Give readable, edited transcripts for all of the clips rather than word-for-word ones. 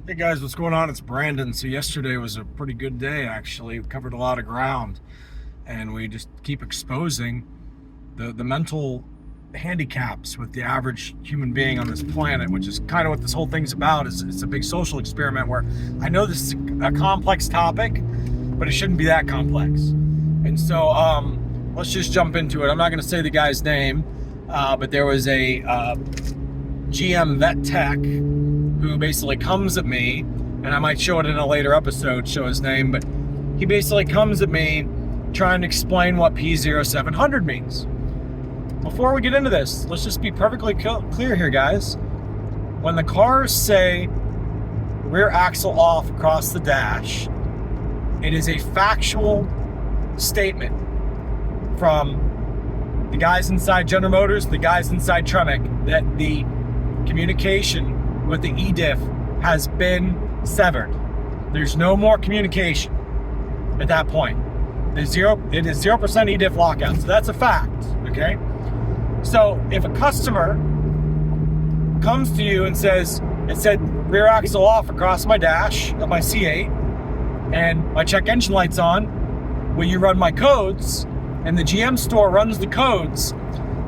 Hey guys, what's going on? It's Brandon. So yesterday was a pretty good day, actually. We covered a lot of ground, and we just keep exposing the mental handicaps with the average human being on this planet, which is kind of what this whole thing's about. It's a big social experiment where I know this is a complex topic, but it shouldn't be that complex. And so let's just jump into it. I'm not going to say the guy's name, but there was a GM vet tech who basically comes at me, and I might show it in a later episode, show his name, but he basically comes at me trying to explain what p0700 means. Before we get into this, let's just be perfectly clear here, guys. When the cars say rear axle off across the dash, it is a factual statement from the guys inside General Motors, the guys inside Tremec, that the communication with the ediff has been severed. There's no more communication at that point. It is 0% ediff lockout. So that's a fact, okay? So if a customer comes to you and says, it said rear axle off across my dash of my C8 and my check engine light's on, will you run my codes? And the GM store runs the codes.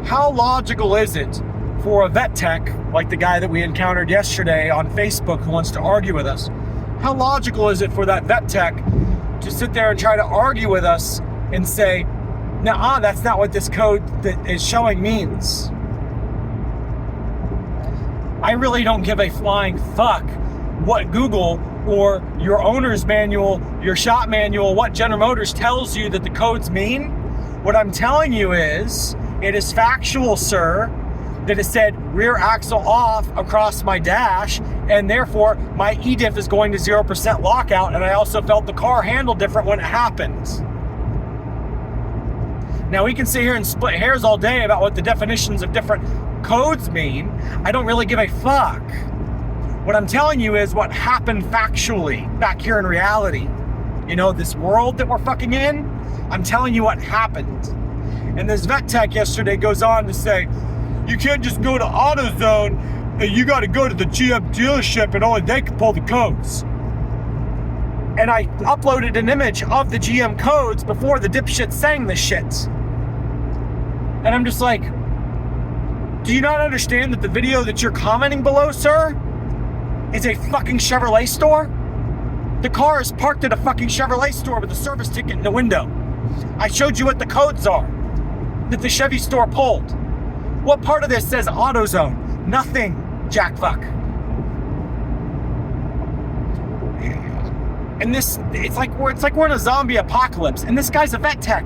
How logical is it for a vet tech, like the guy that we encountered yesterday on Facebook who wants to argue with us? How logical is it for that vet tech to sit there and try to argue with us and say, nah, that's not what this code that is showing means? I really don't give a flying fuck what Google or your owner's manual, your shop manual, what General Motors tells you that the codes mean. What I'm telling you is, it is factual, sir, that it said rear axle off across my dash, and therefore my ediff is going to 0% lockout, and I also felt the car handle different when it happened. Now we can sit here and split hairs all day about what the definitions of different codes mean. I don't really give a fuck. What I'm telling you is what happened factually back here in reality. You know, this world that we're fucking in, I'm telling you what happened. And this vet tech yesterday goes on to say, you can't just go to AutoZone, and you got to go to the GM dealership and only they can pull the codes. And I uploaded an image of the GM codes before the dipshit sang this shit. And I'm just like, do you not understand that the video that you're commenting below, sir, is a fucking Chevrolet store? The car is parked at a fucking Chevrolet store with a service ticket in the window. I showed you what the codes are that the Chevy store pulled. What part of this says AutoZone? Nothing, jackfuck. And this, it's like we're in a zombie apocalypse, and this guy's a vet tech.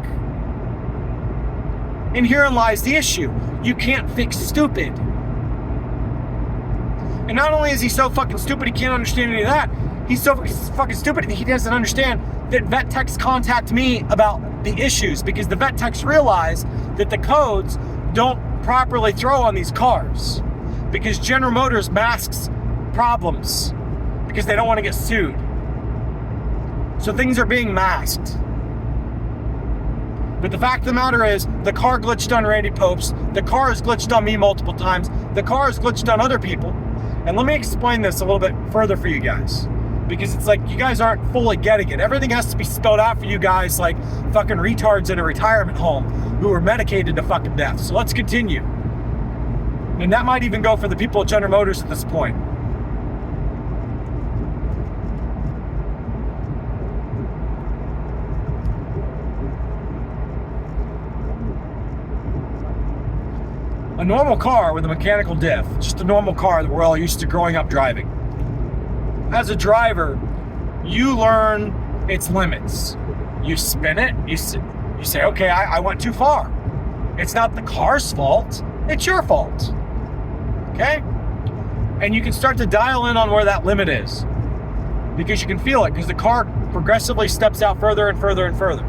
And herein lies the issue. You can't fix stupid. And not only is he so fucking stupid, he can't understand any of that, he's so fucking stupid that he doesn't understand that vet techs contact me about the issues, because the vet techs realize that the codes don't properly throw on these cars because General Motors masks problems because they don't want to get sued. So things are being masked. But the fact of the matter is, the car glitched on Randy Popes, the car has glitched on me multiple times, the car has glitched on other people. And let me explain this a little bit further for you guys, because it's like you guys aren't fully getting it. Everything has to be spelled out for you guys like fucking retards in a retirement home who are medicated to fucking death. So let's continue. And that might even go for the people at General Motors at this point. A normal car with a mechanical diff, just a normal car that we're all used to growing up driving. As a driver, you learn its limits. You spin it, you say, okay, I went too far. It's not the car's fault, it's your fault. Okay? And you can start to dial in on where that limit is, because you can feel it, because the car progressively steps out further and further and further.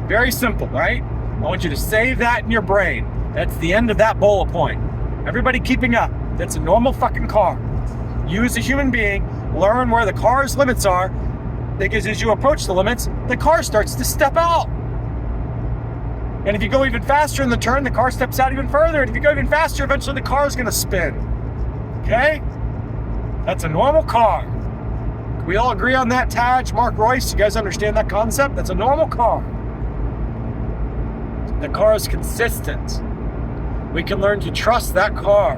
Very simple, right? I want you to save that in your brain. That's the end of that bullet point. Everybody keeping up. That's a normal fucking car. You as a human being, learn where the car's limits are, because as you approach the limits, the car starts to step out. And if you go even faster in the turn, the car steps out even further. And if you go even faster, eventually the car is going to spin. Okay? That's a normal car. Can we all agree on that, Taj, Mark Royce? You guys understand that concept? That's a normal car. The car is consistent. We can learn to trust that car.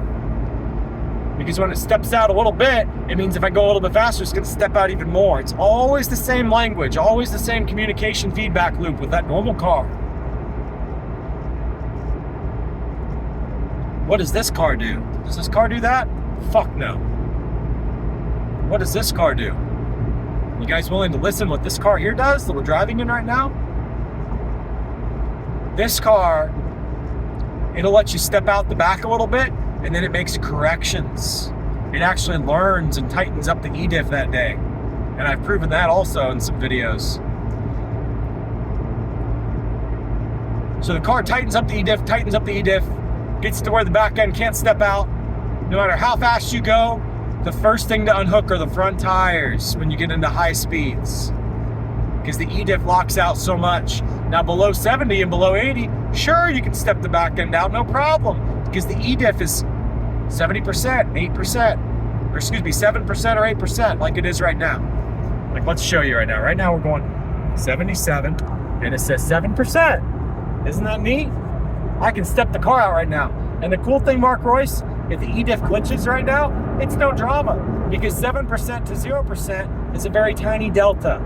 Because when it steps out a little bit, it means if I go a little bit faster, it's going to step out even more. It's always the same language, always the same communication feedback loop with that normal car. What does this car do? Does this car do that? Fuck no. What does this car do? You guys willing to listen what this car here does that we're driving in right now? This car, it'll let you step out the back a little bit, and then it makes corrections. It actually learns and tightens up the ediff that day. And I've proven that also in some videos. So the car tightens up the ediff, gets to where the back end can't step out. No matter how fast you go, the first thing to unhook are the front tires when you get into high speeds. Because the ediff locks out so much. Now below 70 and below 80, sure, you can step the back end out, no problem. Because the ediff is 70%, 8%, or excuse me, 7% or 8%, like it is right now. Like, let's show you right now. Right now we're going 77, and it says 7%. Isn't that neat? I can step the car out right now. And the cool thing, Mark Royce, if the ediff glitches right now, it's no drama. Because 7% to 0% is a very tiny delta.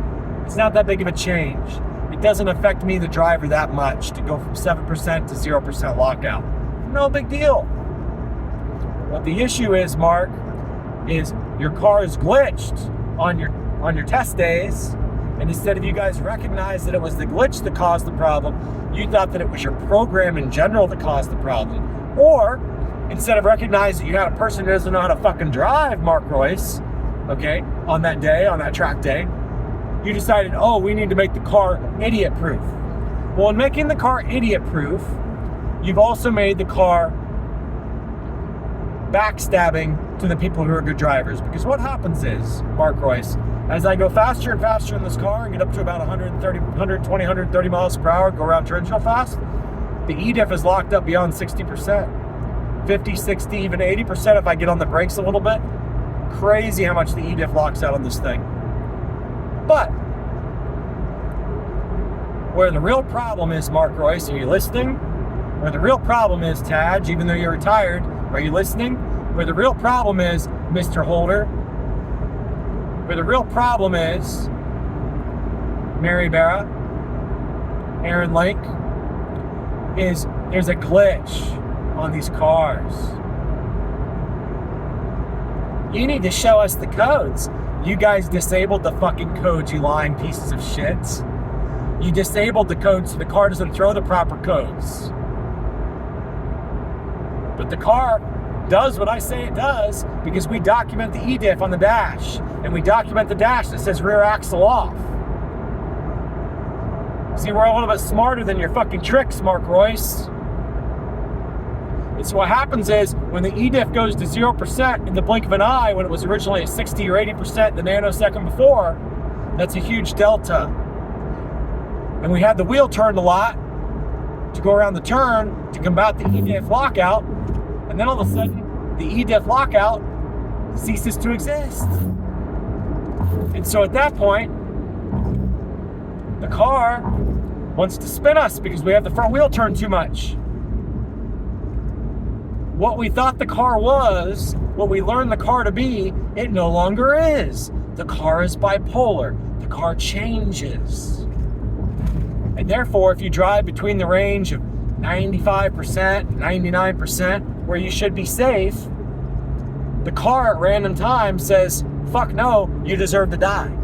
It's not that big of a change. It doesn't affect me, the driver, that much to go from 7% to 0% lockout. No big deal. What the issue is, Mark, is your car is glitched on your test days, and instead of you guys recognize that it was the glitch that caused the problem, you thought that it was your program in general that caused the problem. Or instead of recognizing you had a person who doesn't know how to fucking drive, Mark Royce, okay, on that day, on that track day, you decided, oh, we need to make the car idiot-proof. Well, in making the car idiot-proof, you've also made the car backstabbing to the people who are good drivers. Because what happens is, Mark Royce, as I go faster and faster in this car and get up to about 130 miles per hour, go around turns real fast, the ediff is locked up beyond 60%. 50, 60, even 80% if I get on the brakes a little bit. Crazy how much the ediff locks out on this thing. But where the real problem is, Mark Royce, are you listening? Where the real problem is, Taj, even though you're retired, are you listening? Where the real problem is, Mr. Holder, where the real problem is, Mary Barra, Aaron Lake, is there's a glitch on these cars. You need to show us the codes. You guys disabled the fucking codes, you lying pieces of shit. You disabled the codes so the car doesn't throw the proper codes. But the car does what I say it does because we document the ediff on the dash. And we document the dash that says rear axle off. See, we're a little bit smarter than your fucking tricks, Mark Royce. And so what happens is, when the ediff goes to 0% in the blink of an eye, when it was originally at 60 or 80% the nanosecond before, that's a huge delta. And we had the wheel turned a lot to go around the turn to combat the ediff lockout, and then all of a sudden, the ediff lockout ceases to exist. And so at that point, the car wants to spin us because we have the front wheel turned too much. What we thought the car was, what we learned the car to be, it no longer is. The car is bipolar. The car changes. And therefore, if you drive between the range of 95%, 99%, where you should be safe, the car at random times says, fuck no, you deserve to die.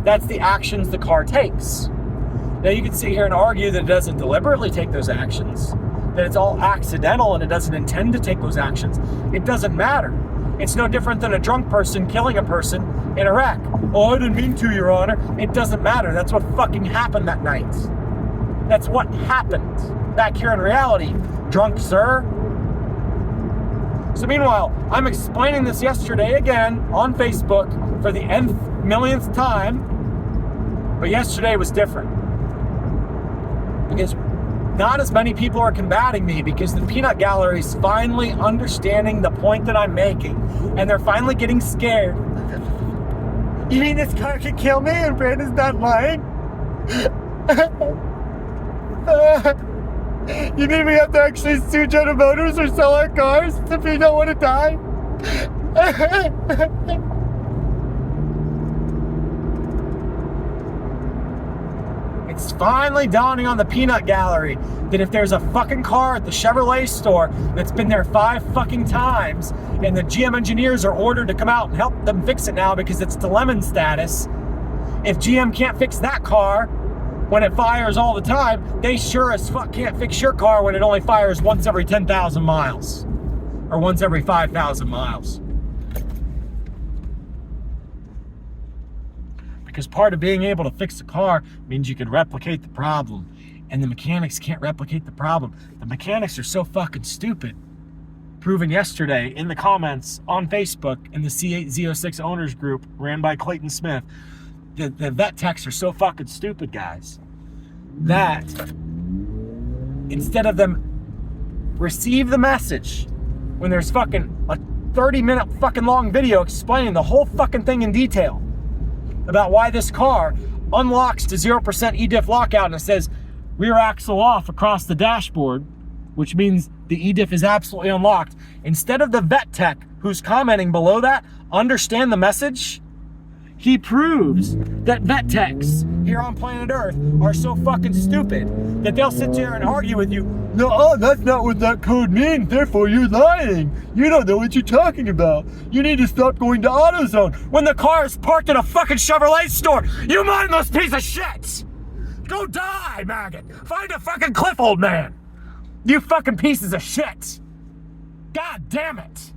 That's the actions the car takes. Now you can sit here and argue that it doesn't deliberately take those actions, that it's all accidental and it doesn't intend to take those actions. It doesn't matter. It's no different than a drunk person killing a person in a wreck. Oh, I didn't mean to, Your Honor. It doesn't matter. That's what fucking happened that night. That's what happened back here in reality, drunk sir. So meanwhile, I'm explaining this yesterday again on Facebook for the millionth time, but yesterday was different. Because not as many people are combating me because the peanut gallery is finally understanding the point that I'm making. And they're finally getting scared. You mean this car could kill me and Brandon's not lying? You mean we have to actually sue General Motors or sell our cars if we don't want to die? It's finally dawning on the peanut gallery that if there's a fucking car at the Chevrolet store that's been there 5 fucking times and the GM engineers are ordered to come out and help them fix it now because it's to lemon status, if GM can't fix that car when it fires all the time, they sure as fuck can't fix your car when it only fires once every 10,000 miles or once every 5,000 miles. Because part of being able to fix a car means you can replicate the problem, and the mechanics can't replicate the problem. The mechanics are so fucking stupid. Proven yesterday in the comments on Facebook in the Z06 owners group ran by Clayton Smith. The vet techs are so fucking stupid, guys, that instead of them receive the message when there's fucking a 30-minute fucking long video explaining the whole fucking thing in detail about why this car unlocks to 0% ediff lockout and it says rear axle off across the dashboard, which means the ediff is absolutely unlocked. Instead of the vet tech who's commenting below that understand the message, he proves that vet techs here on planet Earth are so fucking stupid that they'll sit there and argue with you. No, that's not what that code means. Therefore, you're lying. You don't know what you're talking about. You need to stop going to AutoZone when the car is parked in a fucking Chevrolet store. You mindless piece of shit. Go die, maggot. Find a fucking cliff, old man. You fucking pieces of shit. God damn it.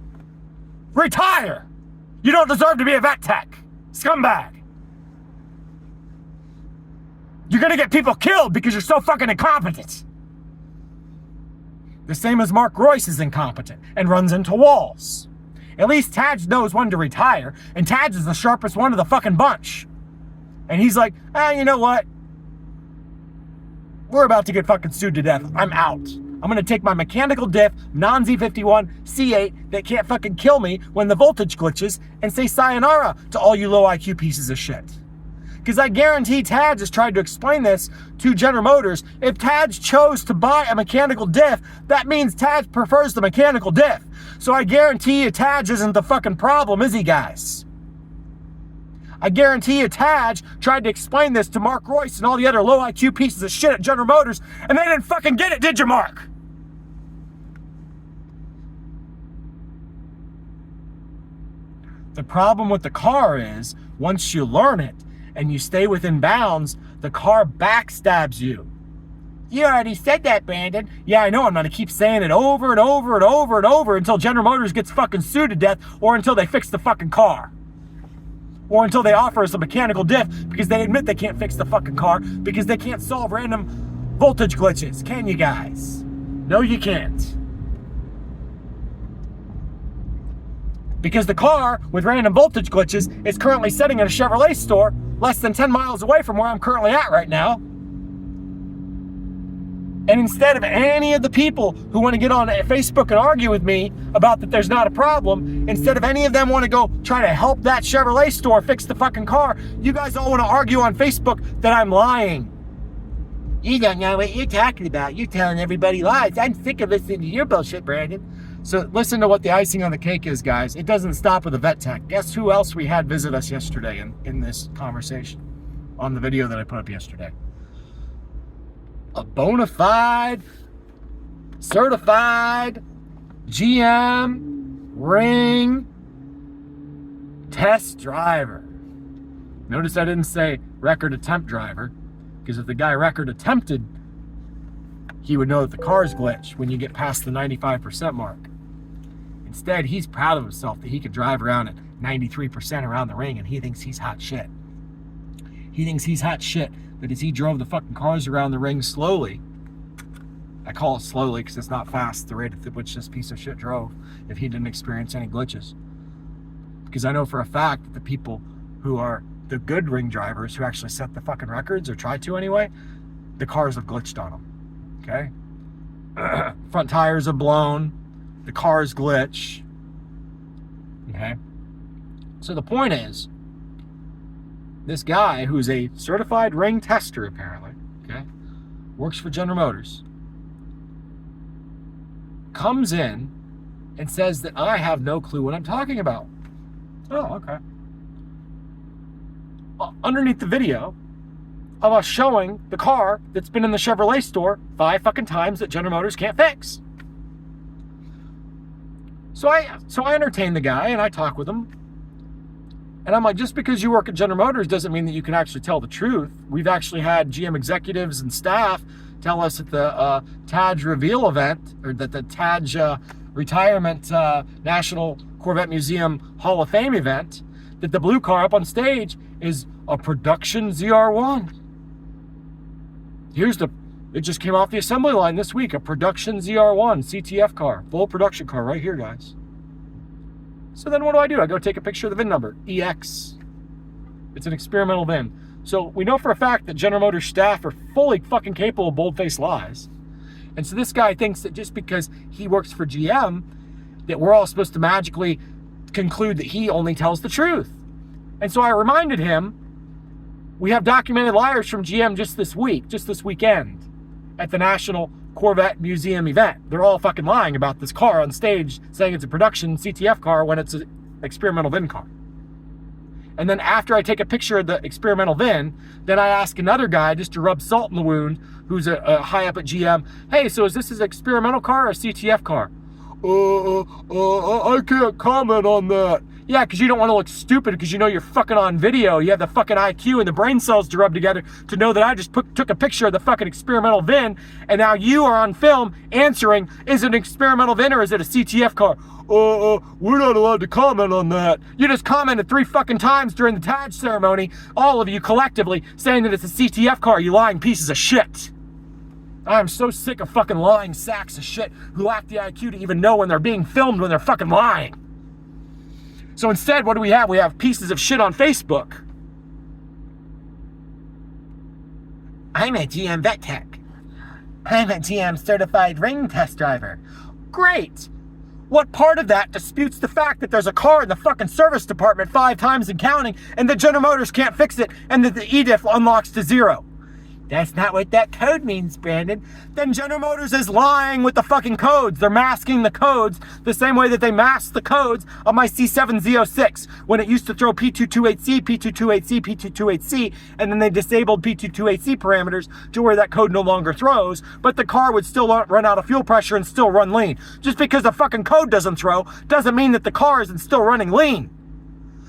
Retire. You don't deserve to be a vet tech. Scumbag. You're gonna get people killed because you're so fucking incompetent. The same as Mark Royce is incompetent and runs into walls. At least Taj knows when to retire, and Taj is the sharpest one of the fucking bunch. And he's like, you know what? We're about to get fucking sued to death. I'm out. I'm gonna take my mechanical diff, non-Z51 C8 that can't fucking kill me when the voltage glitches and say sayonara to all you low IQ pieces of shit. Because I guarantee Taj has tried to explain this to General Motors. If Taj chose to buy a mechanical diff, that means Taj prefers the mechanical diff. So I guarantee you Taj isn't the fucking problem, is he, guys? I guarantee you Taj tried to explain this to Mark Royce and all the other low IQ pieces of shit at General Motors, and they didn't fucking get it, did you, Mark? The problem with the car is, once you learn it and you stay within bounds, the car backstabs you. You already said that, Brandon. Yeah, I know. I'm going to keep saying it over and over and over and over until General Motors gets fucking sued to death, or until they fix the fucking car. Or until they offer us a mechanical diff because they admit they can't fix the fucking car because they can't solve random voltage glitches. Can you guys? No, you can't. Because the car with random voltage glitches is currently sitting in a Chevrolet store less than 10 miles away from where I'm currently at right now. And instead of any of the people who want to get on Facebook and argue with me about that there's not a problem, instead of any of them want to go try to help that Chevrolet store fix the fucking car, you guys all want to argue on Facebook that I'm lying. You don't know what you're talking about. You're telling everybody lies. I'm sick of listening to your bullshit, Brandon. So listen to what the icing on the cake is, guys. It doesn't stop with a vet tech. Guess who else we had visit us yesterday in this conversation on the video that I put up yesterday? A bona fide, certified GM ring test driver. Notice I didn't say record attempt driver, because if the guy record attempted, he would know that the car's glitch when you get past the 95% mark. Instead, he's proud of himself that he could drive around at 93% around the ring, and he thinks he's hot shit. He thinks he's hot shit that as he drove the fucking cars around the ring slowly, I call it slowly because it's not fast, the rate at which this piece of shit drove, if he didn't experience any glitches. Because I know for a fact that the people who are the good ring drivers who actually set the fucking records, or try to anyway, the cars have glitched on them. Okay. Front tires are blown. The car's glitch. Okay. So the point is, this guy who's a certified ring tester, apparently, okay, works for General Motors, comes in and says that I have no clue what I'm talking about. Oh, okay. Underneath the video of us showing the car that's been in the Chevrolet store 5 fucking times that General Motors can't fix. So I entertain the guy and I talk with him. And I'm like, just because you work at General Motors doesn't mean that you can actually tell the truth. We've actually had GM executives and staff tell us at the TAJ reveal event, or that the TAJ retirement National Corvette Museum Hall of Fame event, that the blue car up on stage is a production ZR1. It just came off the assembly line this week, a production ZR1 CTF car, full production car right here, guys. So then what do? I go take a picture of the VIN number, EX. It's an experimental VIN. So we know for a fact that General Motors staff are fully fucking capable of bold-faced lies. And so this guy thinks that just because he works for GM, that we're all supposed to magically conclude that he only tells the truth. And so I reminded him, we have documented liars from GM just this weekend, at the National Corvette Museum event. They're all fucking lying about this car on stage, saying it's a production CTF car when it's an experimental VIN car. And then after I take a picture of the experimental VIN, then I ask another guy just to rub salt in the wound, who's a high up at GM, hey, so is this an experimental car or a CTF car? I can't comment on that. Yeah, because you don't want to look stupid because you know you're fucking on video. You have the fucking IQ and the brain cells to rub together to know that I just took a picture of the fucking experimental VIN, and now you are on film answering, is it an experimental VIN or is it a CTF car? We're not allowed to comment on that. You just commented 3 fucking times during the TAJ ceremony, all of you collectively, saying that it's a CTF car, you lying pieces of shit. I'm so sick of fucking lying sacks of shit who lack the IQ to even know when they're being filmed when they're fucking lying. So instead, what do we have? We have pieces of shit on Facebook. I'm a GM vet tech. I'm a GM certified ring test driver. Great. What part of that disputes the fact that there's a car in the fucking service department 5 times and counting, and that General Motors can't fix it, and that the ediff unlocks to 0? That's not what that code means, Brandon. Then General Motors is lying with the fucking codes. They're masking the codes the same way that they masked the codes of my C7 Z06 when it used to throw P228C, P228C, P228C, and then they disabled P228C parameters to where that code no longer throws, but the car would still run out of fuel pressure and still run lean. Just because the fucking code doesn't throw doesn't mean that the car isn't still running lean.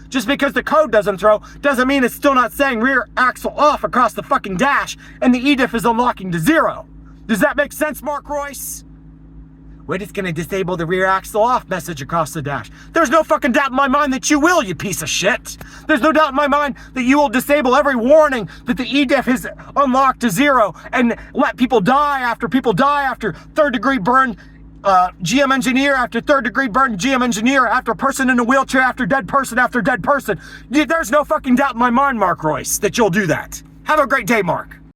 Just because the code doesn't throw doesn't mean it's still not saying rear axle off across the fucking dash and the ediff is unlocking to 0. Does that make sense, Mark Royce? We're just going to disable the rear axle off message across the dash. There's no fucking doubt in my mind that you will, you piece of shit. There's no doubt in my mind that you will disable every warning that the ediff is unlocked to 0 and let people die after 3rd degree burn GM engineer after 3rd degree burn GM engineer after person in a wheelchair after dead person after dead person. There's no fucking doubt in my mind, Mark Royce, that you'll do that. Have a great day, Mark.